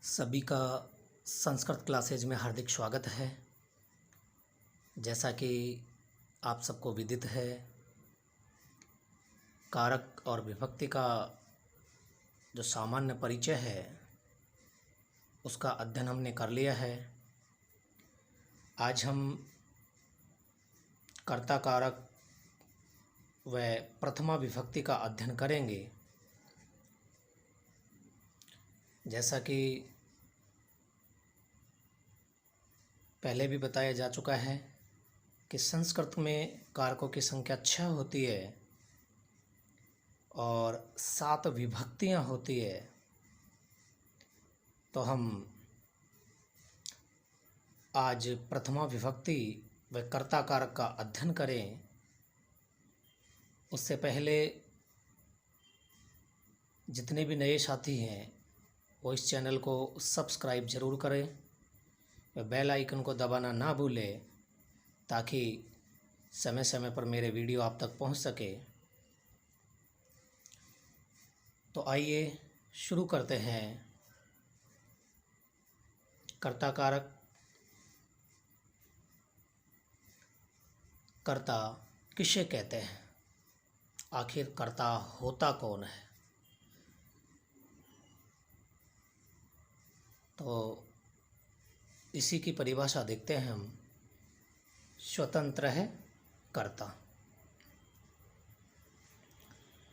सभी का संस्कृत क्लासेज में हार्दिक स्वागत है। जैसा कि आप सबको विदित है, कारक और विभक्ति का जो सामान्य परिचय है उसका अध्ययन हमने कर लिया है। आज हम कर्ता कारक व प्रथमा विभक्ति का अध्ययन करेंगे। जैसा कि पहले भी बताया जा चुका है कि संस्कृत में कारकों की संख्या 6 होती है और 7 विभक्तियां होती है। तो हम आज प्रथमा विभक्ति व कर्ता कारक का अध्ययन करें। उससे पहले जितने भी नए साथी हैं वो इस चैनल को सब्सक्राइब ज़रूर करें व बेल आइकन को दबाना ना भूलें ताकि समय समय पर मेरे वीडियो आप तक पहुंच सके। तो आइए शुरू करते हैं। कर्ता कारक। कर्ता किसे कहते हैं? आखिर कर्ता होता कौन है? तो इसी की परिभाषा देखते हैं हम। स्वतंत्र है कर्ता।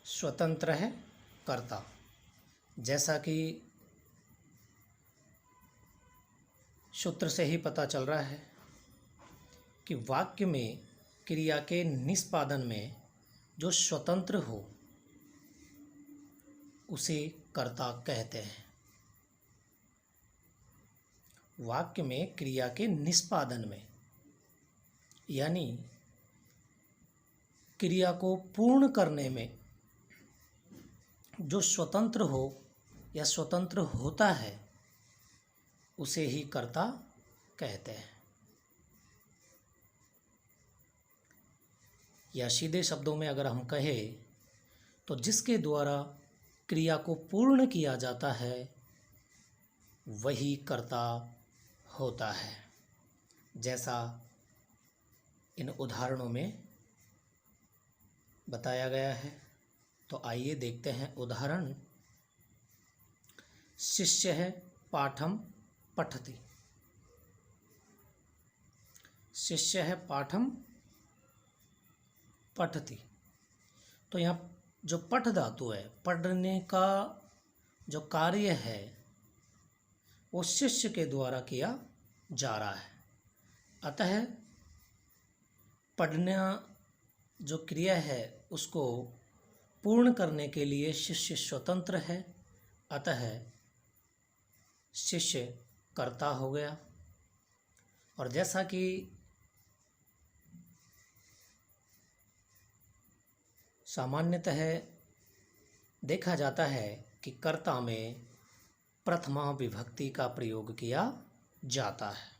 स्वतंत्र है कर्ता। जैसा कि सूत्र से ही पता चल रहा है कि वाक्य में क्रिया के निष्पादन में जो स्वतंत्र हो उसे कर्ता कहते हैं। वाक्य में क्रिया के निष्पादन में यानी क्रिया को पूर्ण करने में जो स्वतंत्र हो या स्वतंत्र होता है उसे ही कर्ता कहते हैं। या सीधे शब्दों में अगर हम कहें तो जिसके द्वारा क्रिया को पूर्ण किया जाता है वही कर्ता होता है। जैसा इन उदाहरणों में बताया गया है। तो आइए देखते हैं उदाहरण। शिष्य है पाठम पठति। शिष्य है पाठम पठति। तो यहाँ जो पठ धातु है, पढ़ने का जो कार्य है वो शिष्य के द्वारा किया जा रहा है। अतः पढ़ना जो क्रिया है उसको पूर्ण करने के लिए शिष्य स्वतंत्र है। अतः शिष्य कर्ता हो गया। और जैसा कि सामान्यतः देखा जाता है कि कर्ता में प्रथमा विभक्ति का प्रयोग किया जाता है।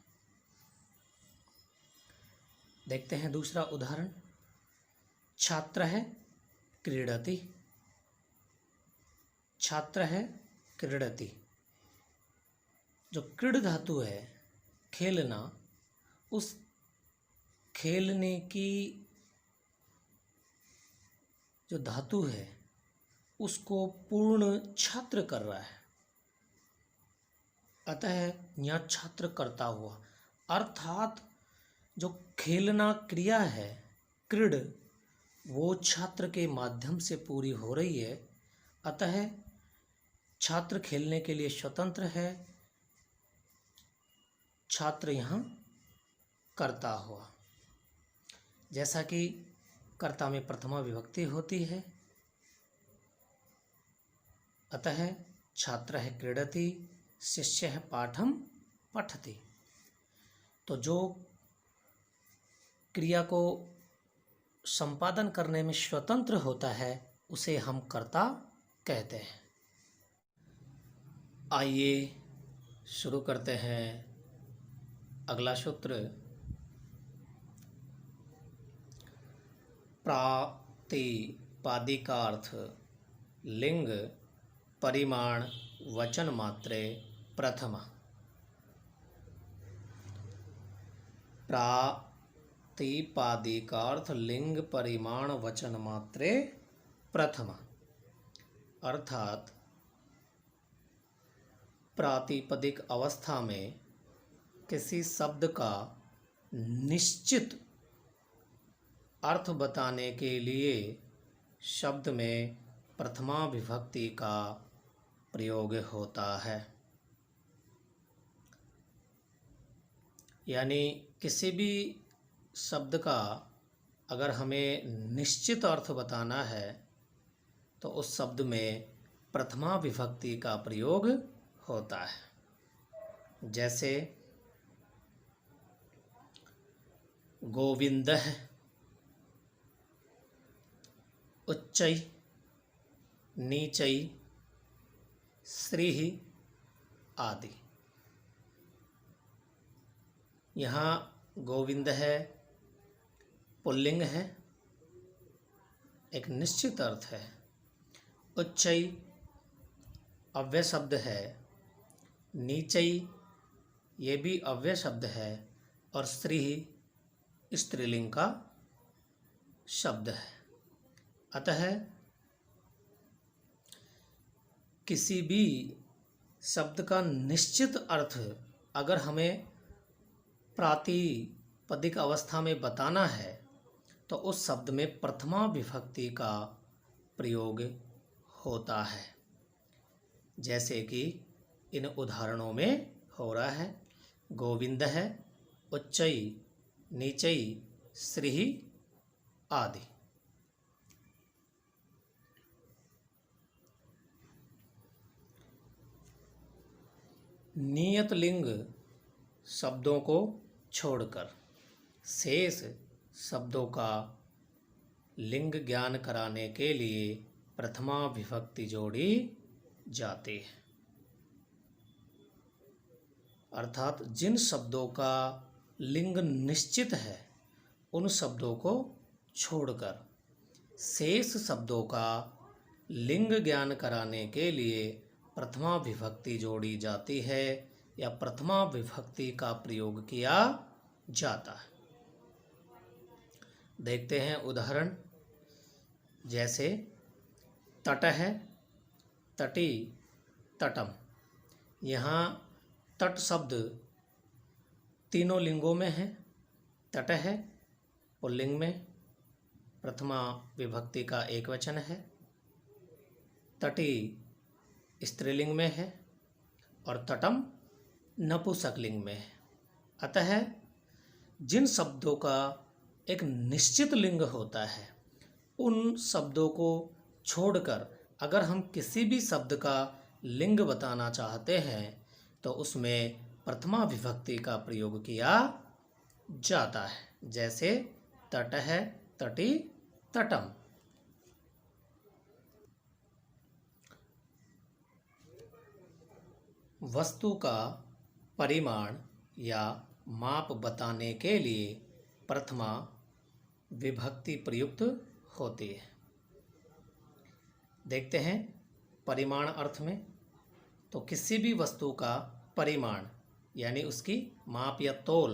देखते हैं दूसरा उदाहरण। छात्र है क्रीडति। छात्र है क्रीडति। जो क्रीड धातु है खेलना, उस खेलने की जो धातु है उसको पूर्ण छात्र कर रहा है। अतः यहाँ छात्र करता हुआ, अर्थात जो खेलना क्रिया है क्रीड वो छात्र के माध्यम से पूरी हो रही है। अतः छात्र खेलने के लिए स्वतंत्र है। छात्र यहाँ कर्ता हुआ। जैसा कि कर्ता में प्रथमा विभक्ति होती है। अतः छात्र है क्रीडति, शिष्य है पाठम पठति। तो जो क्रिया को संपादन करने में स्वतंत्र होता है उसे हम कर्ता कहते हैं। आइए शुरू करते हैं अगला सूत्र। प्रातिपदिकार्थ लिंग परिमाण वचन मात्रे प्रथमा। प्रातिपादिकार्थ लिंग परिमाण वचन मात्रे प्रथमा, अर्थात प्रातिपदिक अवस्था में किसी शब्द का निश्चित अर्थ बताने के लिए शब्द में प्रथमा विभक्ति का प्रयोग होता है। यानी किसी भी शब्द का अगर हमें निश्चित अर्थ बताना है तो उस शब्द में प्रथमा विभक्ति का प्रयोग होता है। जैसे गोविंदः, उच्चै, नीचै, श्रीः आदि। यहाँ गोविंद है पुल्लिंग है, एक निश्चित अर्थ है। उच्चै अव्यय शब्द है, नीचै ये भी अव्यय शब्द है, और श्रीः स्त्रीलिंग का शब्द है। अतः किसी भी शब्द का निश्चित अर्थ अगर हमें प्रातिपदिक अवस्था में बताना है तो उस शब्द में प्रथमा विभक्ति का प्रयोग होता है। जैसे कि इन उदाहरणों में हो रहा है, गोविंद है, उच्चै, नीचै, श्रीः आदि। नियत लिंग शब्दों को छोड़कर शेष शब्दों का लिंग ज्ञान कराने के लिए प्रथमा विभक्ति जोड़ी जाती है। अर्थात जिन शब्दों का लिंग निश्चित है उन शब्दों को छोड़कर शेष शब्दों का लिंग ज्ञान कराने के लिए प्रथमा विभक्ति जोड़ी जाती है या प्रथमा विभक्ति का प्रयोग किया जाता है। देखते हैं उदाहरण। जैसे तट है, तटी, तटम। यहाँ तट शब्द तीनों लिंगों में है। तट है पुल्लिंग में, प्रथमा विभक्ति का एक वचन है। तटी स्त्रीलिंग में है और तटम नपुंसकलिंग में है। अतः जिन शब्दों का एक निश्चित लिंग होता है उन शब्दों को छोड़कर अगर हम किसी भी शब्द का लिंग बताना चाहते हैं तो उसमें प्रथमा विभक्ति का प्रयोग किया जाता है। जैसे तट है, तटी, तटम। वस्तु का परिमाण या माप बताने के लिए प्रथमा विभक्ति प्रयुक्त होती है। देखते हैं परिमाण अर्थ में, तो किसी भी वस्तु का परिमाण यानी उसकी माप या तोल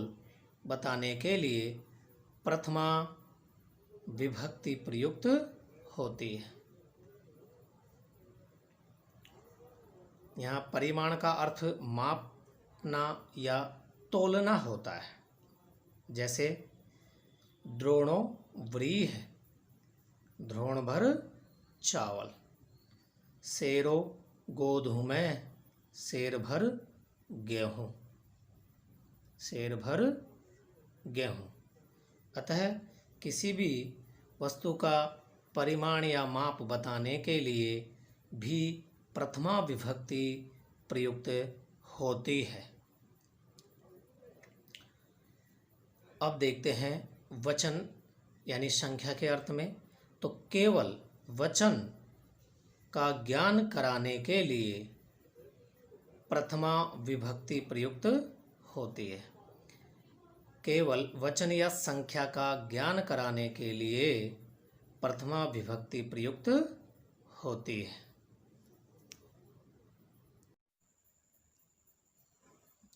बताने के लिए प्रथमा विभक्ति प्रयुक्त होती है। यहाँ परिमाण का अर्थ मापना या तोलना होता है। जैसे द्रोणों व्रीह, द्रोण भर चावल। सेरो गोधूमः, सेर भर गेहूँ, सेर भर गेहूँ। अतः किसी भी वस्तु का परिमाण या माप बताने के लिए भी प्रथमा विभक्ति प्रयुक्त होती है। अब देखते हैं वचन यानी संख्या के अर्थ में, तो केवल वचन का ज्ञान कराने के लिए प्रथमा विभक्ति प्रयुक्त होती है। केवल वचन या संख्या का ज्ञान कराने के लिए प्रथमा विभक्ति प्रयुक्त होती है।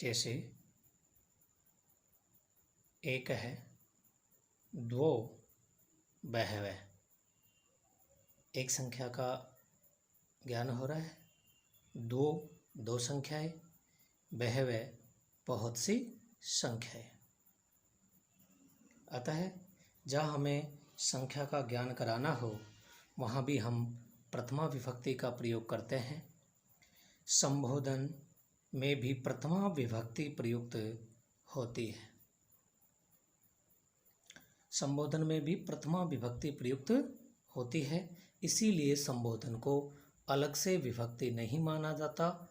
जैसे एक है, द्वो बहवः, एक संख्या का ज्ञान हो रहा है, दो संख्याएं, बहवः बहुत सी संख्याएं। अतः जहाँ हमें संख्या का ज्ञान कराना हो वहाँ भी हम प्रथमा विभक्ति का प्रयोग करते हैं। संबोधन में भी प्रथमा विभक्ति प्रयुक्त होती है। संबोधन में भी प्रथमा विभक्ति प्रयुक्त होती है, इसीलिए संबोधन को अलग से विभक्ति नहीं माना जाता।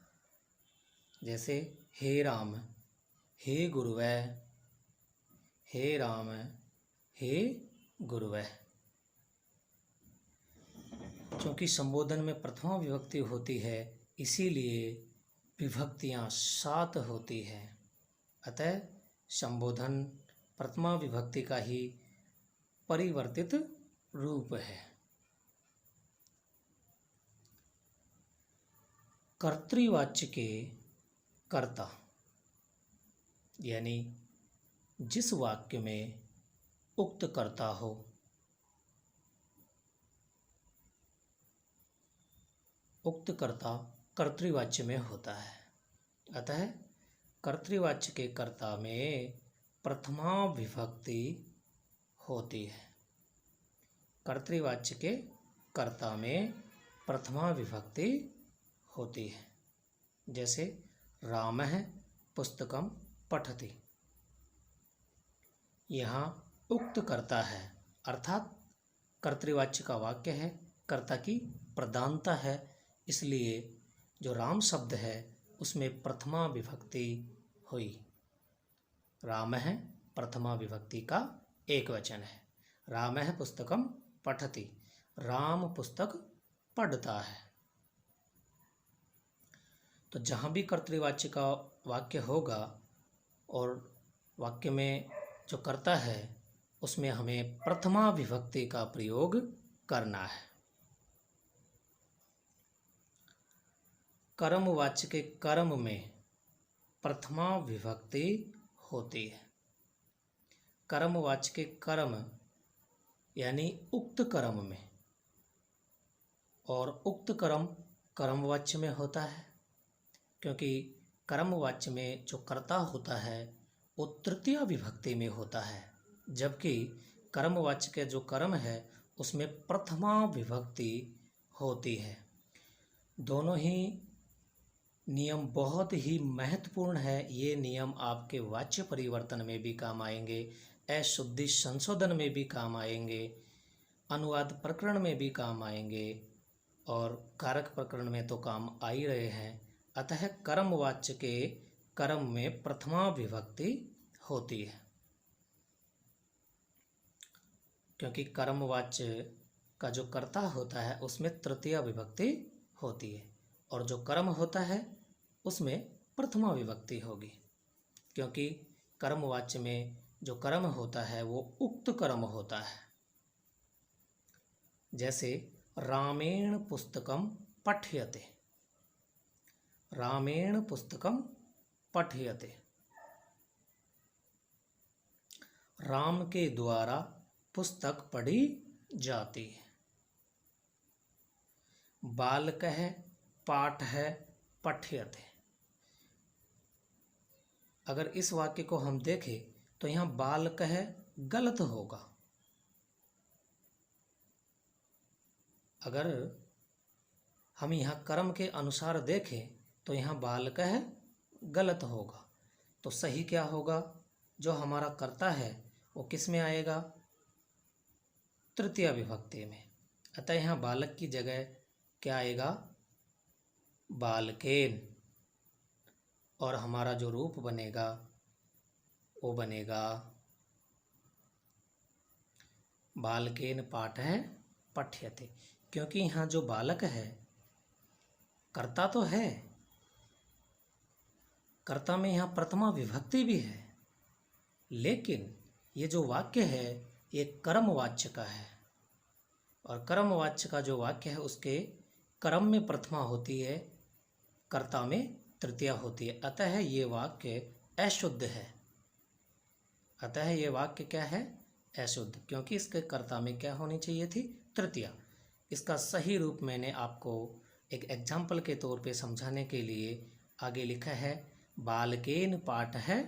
जैसे हे राम, हे गुरुवै, हे राम, हे गुरुवै। क्योंकि संबोधन में प्रथमा विभक्ति होती है, इसीलिए विभक्तियाँ 7 होती है। अतः संबोधन प्रथमा विभक्ति का ही परिवर्तित रूप है। कर्तृवाच्य के कर्ता, यानी जिस वाक्य में उक्त कर्ता हो, उक्त कर्ता कर्तृवाच्य में होता है। अतः कर्तृवाच्य के कर्ता में प्रथमा विभक्ति होती है। कर्तृवाच्य के कर्ता में प्रथमा विभक्ति होती है। जैसे रामः पुस्तकं पठति। यहाँ उक्त कर्ता है, अर्थात कर्तृवाच्य का वाक्य है, कर्ता की प्रधानता है, इसलिए जो राम शब्द है उसमें प्रथमा विभक्ति हुई। रामः प्रथमा विभक्ति का एक वचन है। रामः पुस्तकं पठति, राम पुस्तक पढ़ता है। तो जहाँ भी कर्तृवाच्य का वाक्य होगा और वाक्य में जो कर्ता है उसमें हमें प्रथमा विभक्ति का प्रयोग करना है। कर्मवाच्य के कर्म में प्रथमा विभक्ति होती है। कर्मवाच्य के कर्म यानी उक्त कर्म में, और उक्त कर्म कर्मवाच्य में होता है, क्योंकि कर्मवाच्य में जो कर्ता होता है वो तृतीय विभक्ति में होता है, जबकि कर्मवाच्य के जो कर्म है उसमें प्रथमा विभक्ति होती है। दोनों ही नियम बहुत ही महत्वपूर्ण है। ये नियम आपके वाच्य परिवर्तन में भी काम आएंगे, अशुद्धि संशोधन में भी काम आएंगे, अनुवाद प्रकरण में भी काम आएंगे और कारक प्रकरण में तो काम आ ही रहे हैं। अतः कर्मवाच्य के कर्म में प्रथमा विभक्ति होती है, क्योंकि कर्मवाच्य का जो कर्ता होता है उसमें तृतीय विभक्ति होती है और जो कर्म होता है उसमें प्रथमा विभक्ति होगी, क्योंकि कर्मवाच्य में जो कर्म होता है वो उक्त कर्म होता है। जैसे रामेण पुस्तकं पठ्यते, रामेण पुस्तकं पठ्यते, राम के द्वारा पुस्तक पढ़ी जाती है। बालकः पाठः पठ्यते। अगर इस वाक्य को हम देखें तो यहाँ बालकः गलत होगा। अगर हम यहाँ कर्म के अनुसार देखें तो यहाँ बालकः गलत होगा। तो सही क्या होगा? जो हमारा कर्ता है वो किस में आएगा? तृतीय विभक्ति में। अतः यहाँ बालक की जगह क्या आएगा? बालकेन। और हमारा जो रूप बनेगा वो बनेगा बालकेन पाठः पठ्यते, क्योंकि यहाँ जो बालक है कर्ता तो है, कर्ता में यहाँ प्रथमा विभक्ति भी है, लेकिन ये जो वाक्य है ये कर्मवाच्य का है और कर्मवाच्य का जो वाक्य है उसके कर्म में प्रथमा होती है, कर्ता में तृतीया होती है। अतः ये वाक्य अशुद्ध है। अतः ये वाक्य क्या है? अशुद्ध, क्योंकि इसके कर्ता में क्या होनी चाहिए थी? तृतीया। इसका सही रूप मैंने आपको एक एग्जाम्पल के तौर पे समझाने के लिए आगे लिखा है, बालकेन पाठः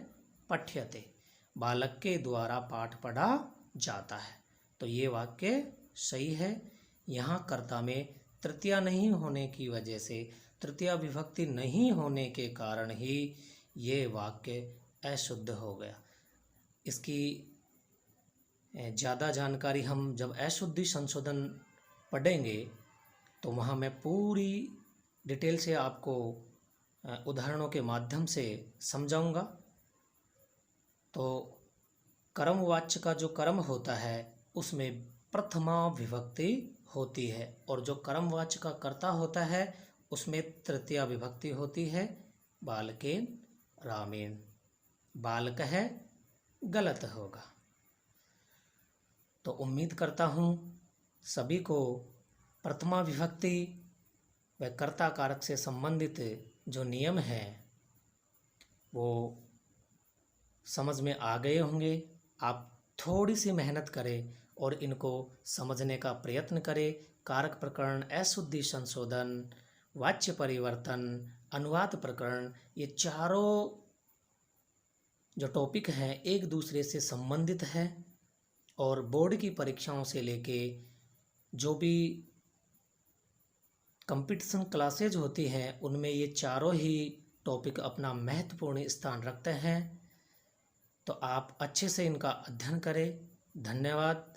पठ्यते, बालक के द्वारा पाठ पढ़ा जाता है। तो ये वाक्य सही है। यहाँ कर्ता में तृतीया नहीं होने की वजह से, तृतीया विभक्ति नहीं होने के कारण ही ये वाक्य अशुद्ध हो गया। इसकी ज़्यादा जानकारी हम जब अशुद्धि संशोधन पढ़ेंगे तो वहाँ मैं पूरी डिटेल से आपको उदाहरणों के माध्यम से समझाऊंगा। तो कर्मवाच्य का जो कर्म होता है उसमें प्रथमा विभक्ति होती है, और जो कर्मवाच्य का कर्ता होता है उसमें तृतीया विभक्ति होती है। बालकेन रामेण, बालक है गलत होगा। तो उम्मीद करता हूँ सभी को प्रथमा विभक्ति व कर्ता कारक से संबंधित जो नियम हैं वो समझ में आ गए होंगे। आप थोड़ी सी मेहनत करें और इनको समझने का प्रयत्न करें। कारक प्रकरण, अशुद्धि संशोधन, वाच्य परिवर्तन, अनुवाद प्रकरण, ये चारों जो टॉपिक हैं एक दूसरे से संबंधित है, और बोर्ड की परीक्षाओं से लेके जो भी कंपटीशन क्लासेज होती हैं उनमें ये चारों ही टॉपिक अपना महत्वपूर्ण स्थान रखते हैं। तो आप अच्छे से इनका अध्ययन करें। धन्यवाद।